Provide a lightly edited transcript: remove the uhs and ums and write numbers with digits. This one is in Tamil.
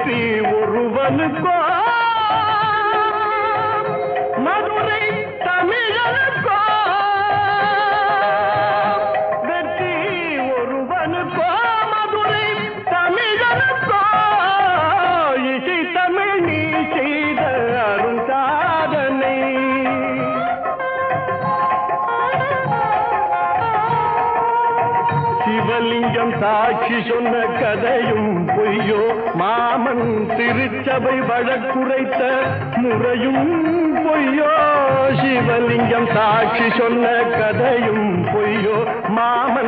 வெற்றி ஒருவனுக்கோ மதுரை தமிழனுக்கோ வெற்றி ஒருவனுக்கோ மதுரை தமிழனுக்கோ இசை தமிழ் நீ செய்த அருள் சாதனை சிவலிங்கம் சாட்சி சொன்ன கதையும் பொய்யோ மாமன் திருச்சபை வழக்குரைத்த முறையும் பொய்யோ சிவலிங்கம் சாட்சி சொன்ன கதையும் பொய்யோ மாமன்